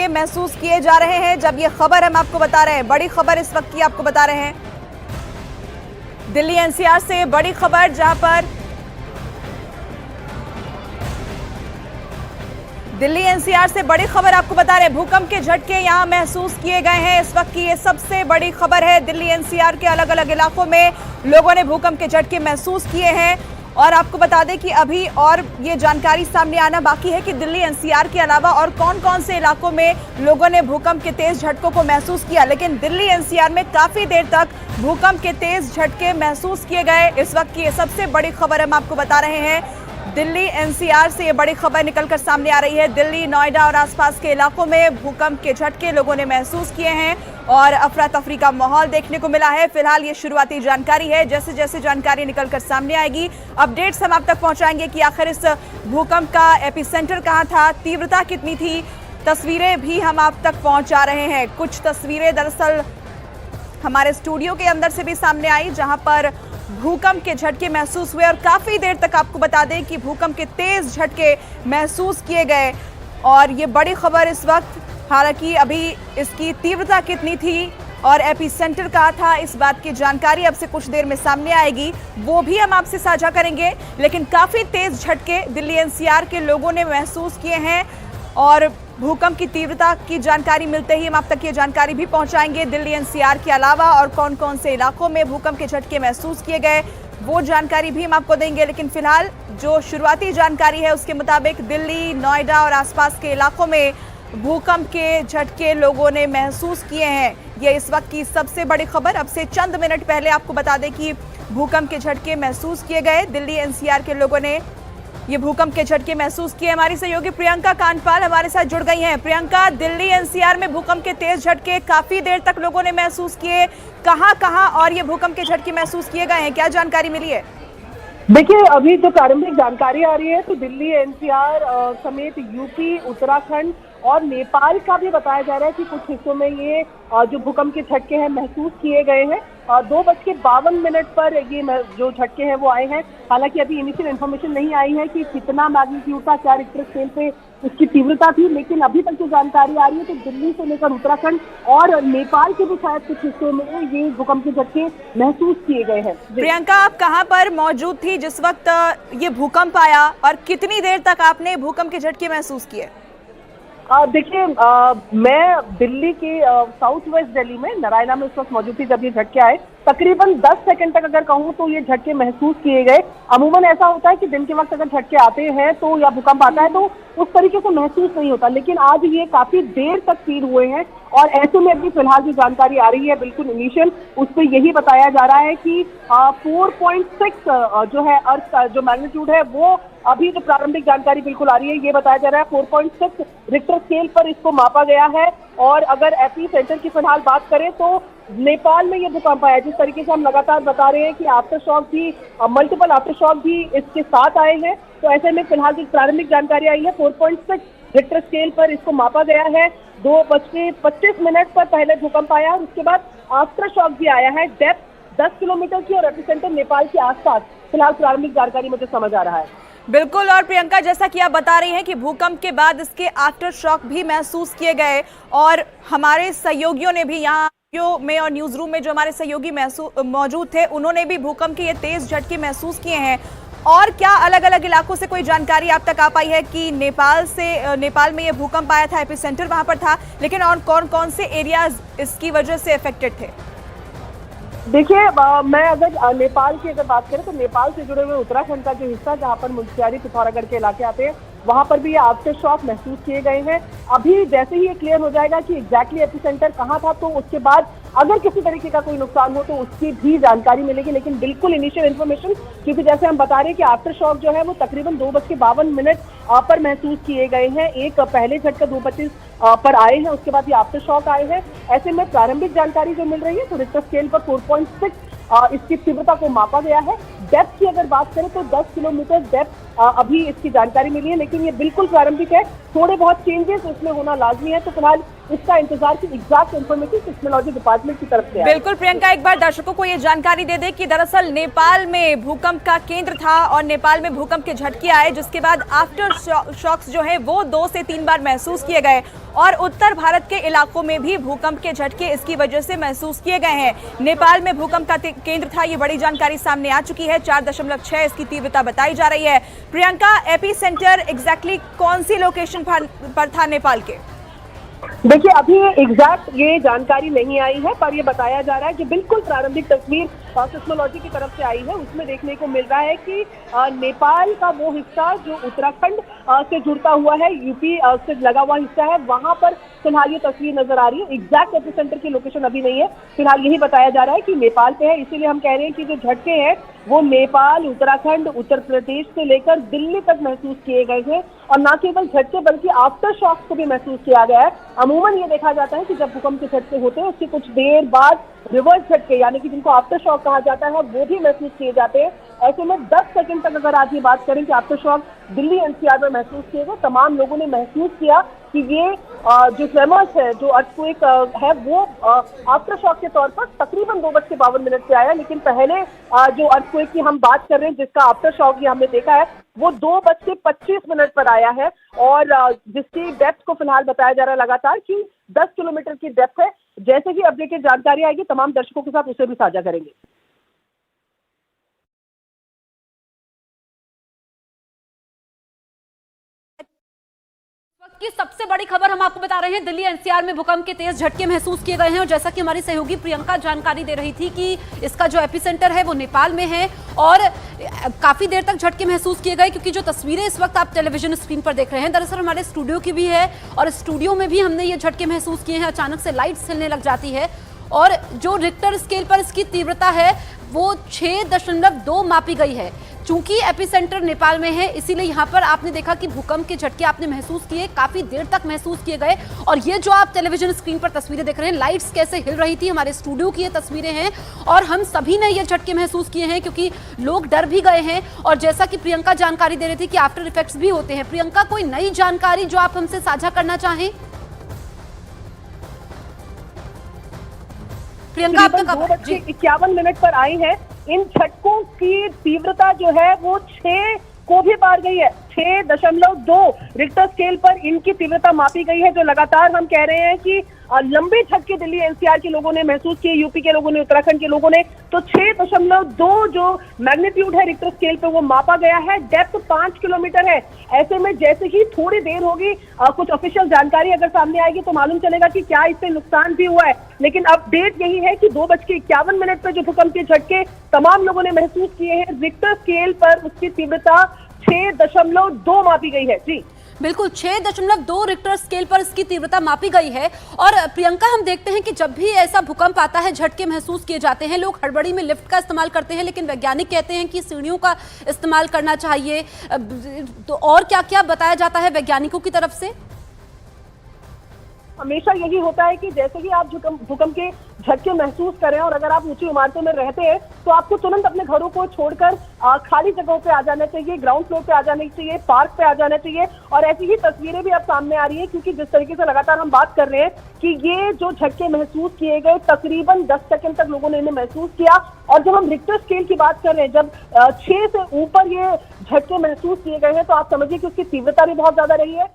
झटके महसूस किए जा रहे हैं। जब ये खबर हम आपको बता रहे हैं, बड़ी खबर इस वक्त की आपको बता रहे हैं दिल्ली एनसीआर से बड़ी खबर, जहां पर दिल्ली एनसीआर से बड़ी खबर आपको बता रहे हैं, भूकंप के झटके यहां महसूस किए गए हैं। इस वक्त की ये सबसे बड़ी खबर है। दिल्ली एनसीआर के अलग अलग इलाकों में लोगों ने भूकंप के झटके महसूस किए हैं। और आपको बता दें कि अभी और ये जानकारी सामने आना बाकी है कि दिल्ली एनसीआर के अलावा और कौन कौन से इलाकों में लोगों ने भूकंप के तेज झटकों को महसूस किया। लेकिन दिल्ली एनसीआर में काफी देर तक भूकंप के तेज झटके महसूस किए गए। इस वक्त की ये सबसे बड़ी खबर हम आपको बता रहे हैं। दिल्ली एनसीआर से ये बड़ी खबर निकलकर सामने आ रही है। दिल्ली, नोएडा और आसपास के इलाकों में भूकंप के झटके लोगों ने महसूस किए हैं और अफरा तफरी का माहौल देखने को मिला है। फिलहाल ये शुरुआती जानकारी है। जैसे जैसे जानकारी निकलकर सामने आएगी, अपडेट्स हम आप तक पहुंचाएंगे कि आखिर इस भूकंप का एपिसेंटर कहां था, तीव्रता कितनी थी। तस्वीरें भी हम आप तक पहुंचा रहे हैं। कुछ तस्वीरें दरअसल हमारे स्टूडियो के अंदर से भी सामने आई, जहां पर भूकंप के झटके महसूस हुए और काफी देर तक आपको बता दें कि भूकंप के तेज झटके महसूस किए गए। और ये बड़ी खबर इस वक्त, हालांकि अभी इसकी तीव्रता कितनी थी और एपिसेंटर कहाँ था, इस बात की जानकारी अब से कुछ देर में सामने आएगी, वो भी हम आपसे साझा करेंगे। लेकिन काफी तेज झटके दिल्ली एनसीआर के लोगों ने महसूस किए हैं और भूकंप की तीव्रता की जानकारी मिलते ही हम आप तक ये जानकारी भी पहुंचाएंगे। दिल्ली एनसीआर के अलावा और कौन कौन से इलाकों में भूकंप के झटके महसूस किए गए, वो जानकारी भी हम आपको देंगे। लेकिन फिलहाल जो शुरुआती जानकारी है उसके मुताबिक दिल्ली, नोएडा और आसपास के इलाकों में भूकंप के झटके लोगों ने महसूस किए हैं। ये इस वक्त की सबसे बड़ी खबर। अब से चंद मिनट पहले आपको बता दें कि भूकंप के झटके महसूस किए गए। दिल्ली एनसीआर के लोगों ने ये भूकंप के झटके महसूस किए। हमारी सहयोगी प्रियंका कांडपाल हमारे साथ जुड़ गई हैं। प्रियंका, दिल्ली एनसीआर में भूकंप के तेज झटके काफी देर तक लोगों ने महसूस किए, कहां और ये भूकंप के झटके महसूस किए गए हैं, क्या जानकारी मिली है? देखिए, अभी जो प्रारंभिक जानकारी आ रही है तो दिल्ली एनसीआर समेत यूपी, उत्तराखंड और नेपाल का भी बताया जा रहा है कि कुछ हिस्सों में ये जो भूकंप के झटके हैं महसूस किए गए हैं। 2:52 पर ये जो झटके हैं वो आए हैं। हालांकि अभी इनिशियल इन्फॉर्मेशन नहीं आई है कि कितना मैग्नीट्यूड था, क्या रिक्टर स्केल पे इसकी तीव्रता थी। लेकिन अभी तक जो जानकारी आ रही है तो दिल्ली से लेकर उत्तराखंड और नेपाल के भी शायद कुछ हिस्सों में ये भूकंप के झटके महसूस किए गए हैं। प्रियंका, आप कहां पर मौजूद थी जिस वक्त ये भूकंप आया और कितनी देर तक आपने भूकंप के झटके महसूस किए? देखिए, मैं दिल्ली के साउथ वेस्ट दिल्ली में नारायणा में उस वक्त मौजूद थी जब ये झटके आए। तकरीबन 10 सेकंड तक अगर कहूँ तो ये झटके महसूस किए गए। अमूमन ऐसा होता है कि दिन के वक्त अगर झटके आते हैं तो या भूकंप आता है तो उस तरीके से महसूस नहीं होता, लेकिन आज ये काफी देर तक फील हुए हैं। और ऐसे में अभी फिलहाल जो जानकारी आ रही है बिल्कुल इनिशियल, उस पर यही बताया जा रहा है कि 4.6 जो है अर्थ जो मैग्नीट्यूड है वो अभी जो प्रारंभिक जानकारी बिल्कुल आ रही है, ये बताया जा रहा है 4.6 रिक्टर स्केल पर इसको मापा गया है। और अगर एपी सेंटर की फिलहाल बात करें तो नेपाल में ये भूकंप आया। जिस तरीके से हम लगातार बता रहे हैं कि आफ्टर शॉक भी, मल्टीपल आफ्टर शॉक भी इसके साथ आए हैं, तो ऐसे में फिलहाल जो प्रारंभिक जानकारी आई है 4.6 रिक्टर स्केल पर इसको मापा गया है। 2:25 पर पहले भूकंप आया और उसके बाद आफ्टर शॉक भी आया है। डेप्थ 10 किलोमीटर की और एपिसेंटर नेपाल के आसपास, फिलहाल प्रारंभिक जानकारी मुझे समझ आ रहा है। बिल्कुल। और प्रियंका, जैसा कि आप बता रही हैं कि भूकंप के बाद इसके आफ्टर शॉक भी महसूस किए गए और हमारे सहयोगियों ने भी यहाँ में और न्यूज रूम में जो हमारे सहयोगी मौजूद थे उन्होंने भी भूकंप के ये तेज झटके महसूस किए हैं। और क्या अलग अलग इलाकों से कोई जानकारी आप तक आ पाई है कि नेपाल में ये भूकंप आया था, एपिसेंटर वहां पर था, लेकिन और कौन कौन से एरियाज इसकी वजह से अफेक्टेड थे? देखिए, मैं अगर नेपाल की बात करें तो नेपाल से जुड़े हुए उत्तराखंड का जो हिस्सा जहां पर मुनस्यारी, पिथौरागढ़ के इलाके आते हैं, वहां पर भी ये आफ्टर शॉक महसूस किए गए हैं। अभी जैसे ही ये क्लियर हो जाएगा कि एग्जैक्टली एपिसेंटर कहां था तो उसके बाद अगर किसी तरीके का कोई नुकसान हो तो उसकी भी जानकारी मिलेगी। लेकिन बिल्कुल इनिशियल इन्फॉर्मेशन, क्योंकि जैसे हम बता रहे हैं कि आफ्टर शॉक जो है वो तकरीबन 2:52 पर महसूस किए गए हैं। एक पहले झटका 2:25 पर आए हैं, उसके बाद ये आफ्टर शॉक आए हैं। ऐसे में प्रारंभिक जानकारी जो मिल रही है तो रिक्टर स्केल पर 4.6 इसकी तीव्रता को मापा गया है। डेप्थ की अगर बात करें तो 10 किलोमीटर डेप्थ अभी इसकी जानकारी मिली है, लेकिन ये बिल्कुल प्रारंभिक है। थोड़े बहुत चेंजेस इसमें होना लाजमी है, तो फिलहाल इसका इंतजार की एग्जैक्ट इन्फॉर्मेशन सिस्मोलॉजी डिपार्टमेंट की तरफ से है। बिल्कुल प्रियंका, एक बार दर्शकों को ये जानकारी दे दे कि दरअसल नेपाल में भूकंप का केंद्र था और नेपाल में भूकंप के झटके आए, जिसके बाद आफ्टर शॉक्स जो है वो 2 से 3 बार महसूस किए गए और उत्तर भारत के इलाकों में भी भूकंप के झटके इसकी वजह से महसूस किए गए हैं। नेपाल में भूकंप का केंद्र था, ये बड़ी जानकारी सामने आ चुकी है। 4.6 इसकी तीव्रता बताई जा रही है। प्रियंका, एपी सेंटर एग्जैक्टली कौन सी लोकेशन पर था नेपाल के? देखिए, अभी एग्जैक्ट ये जानकारी नहीं आई है, पर ये बताया जा रहा है कि बिल्कुल प्रारंभिक तस्वीर सिस्मोलॉजी की तरफ से आई है। उसमें देखने को मिल रहा है कि नेपाल का वो हिस्सा जो उत्तराखंड से जुड़ता हुआ है, यूपी से लगा हुआ हिस्सा है, वहां पर फिलहाल ये तस्वीर नजर आ रही है। एग्जैक्ट एपिसेंटर की लोकेशन अभी नहीं है, फिलहाल यही बताया जा रहा है कि नेपाल पे है। इसीलिए हम कह रहे हैं कि जो झटके हैं वो नेपाल, उत्तराखंड, उत्तर प्रदेश से लेकर दिल्ली तक महसूस किए गए हैं। और न केवल झटके बल्कि आफ्टर शॉक्स को भी महसूस किया गया है। अमूमन ये देखा जाता है कि जब भूकंप के झटके होते हैं उसके कुछ देर बाद रिवर्स झटके, यानी कि जिनको आफ्टर शॉक कहा जाता है, वो भी महसूस किए जाते हैं। ऐसे में 10 सेकंड तक अगर आज ये बात करें कि आफ्टर शॉक दिल्ली एनसीआर में महसूस किए गए, तमाम लोगों ने महसूस किया कि ये जो ट्रेमर्स है, जो अर्थक्वेक है, वो आफ्टर शॉक के तौर पर तकरीबन 2:52 पे आया। लेकिन पहले जो अर्थक्वेक की हम बात कर रहे हैं, जिसका आफ्टर शॉक ये हमने देखा है, वो 2:25 पर आया है और जिसकी डेप्थ को फिलहाल बताया जा रहा है लगातार कि 10 किलोमीटर की डेप्थ है। जैसे ही अपडेटेड जानकारी आएगी तमाम दर्शकों के साथ उसे भी साझा करेंगे। की सबसे बड़ी खबर हम आपको बता रहे हैं, दिल्ली एनसीआर में भूकंप के तेज झटके महसूस किए गए हैं और जैसा कि हमारी सहयोगी प्रियंका जानकारी दे रही थी कि इसका जो एपिसेंटर है वो नेपाल में है और काफी देर तक झटके महसूस किए गए, क्योंकि जो तस्वीरें इस वक्त आप टेलीविजन स्क्रीन पर देख रहे हैं दरअसल हमारे स्टूडियो की भी है और स्टूडियो में भी हमने ये झटके महसूस किए हैं। अचानक से लाइट्स हिलने लग जाती है और जो रिक्टर स्केल पर इसकी तीव्रता है वो 6.2 मापी गई है। चूंकि एपिसेंटर नेपाल में है, इसीलिए यहाँ पर आपने देखा कि भूकंप के झटके आपने महसूस किए, काफी देर तक महसूस किए गए। और ये जो आप टेलीविजन स्क्रीन पर तस्वीरें देख रहे हैं, लाइट्स कैसे हिल रही थी, हमारे स्टूडियो की ये तस्वीरें हैं और हम सभी ने ये झटके महसूस किए हैं क्योंकि लोग डर भी गए हैं। और जैसा कि प्रियंका जानकारी दे रही थी कि आफ्टर इफेक्ट्स भी होते हैं। प्रियंका, कोई नई जानकारी जो आप हमसे साझा करना चाहें? प्रियंका, आप तक 2:51 पर आई है। इन झटकों की तीव्रता जो है वो 6 को भी पार गई है। 6.2 रिक्टर स्केल पर इनकी तीव्रता मापी गई है, जो लगातार हम कह रहे हैं कि लंबे झटके दिल्ली एनसीआर के लोगों ने महसूस किए, यूपी के लोगों ने, उत्तराखंड के लोगों ने। तो 6.2 जो मैग्नीट्यूड है रिक्टर स्केल पे वो मापा गया है। डेप्थ 5 किलोमीटर है। ऐसे में जैसे ही थोड़ी देर होगी कुछ ऑफिशियल जानकारी अगर सामने आएगी तो मालूम चलेगा कि क्या इससे नुकसान भी हुआ है। लेकिन अपडेट यही है कि 2:51 पे जो भूकंप के झटके तमाम लोगों ने महसूस किए हैं, रिक्टर स्केल पर उसकी तीव्रता 6.2 मापी गई है। जी बिल्कुल, 6.2 रिक्टर स्केल पर इसकी तीव्रता मापी गई है। और प्रियंका, हम देखते हैं कि जब भी ऐसा भूकंप आता है, झटके महसूस किए जाते हैं, लोग हड़बड़ी में लिफ्ट का इस्तेमाल करते हैं, लेकिन वैज्ञानिक कहते हैं कि सीढ़ियों का इस्तेमाल करना चाहिए। तो और क्या क्या बताया जाता है वैज्ञानिकों की तरफ से? हमेशा यही होता है कि जैसे ही आप भूकंप के झटके महसूस करें और अगर आप ऊंची इमारतों में रहते हैं तो आपको तुरंत अपने घरों को छोड़कर खाली जगहों पे आ जाना चाहिए, ग्राउंड फ्लोर पे आ जाना चाहिए, पार्क पे आ जाना चाहिए। और ऐसी ही तस्वीरें भी अब सामने आ रही है, क्योंकि जिस तरीके से लगातार हम बात कर रहे हैं कि ये जो झटके महसूस किए गए, तकरीबन 10 सेकंड तक लोगों ने इन्हें महसूस किया। और जब हम रिक्टर स्केल की बात कर रहे हैं, जब 6 से ऊपर ये झटके महसूस किए गए हैं, तो आप समझिए कि उसकी तीव्रता भी बहुत ज्यादा रही है।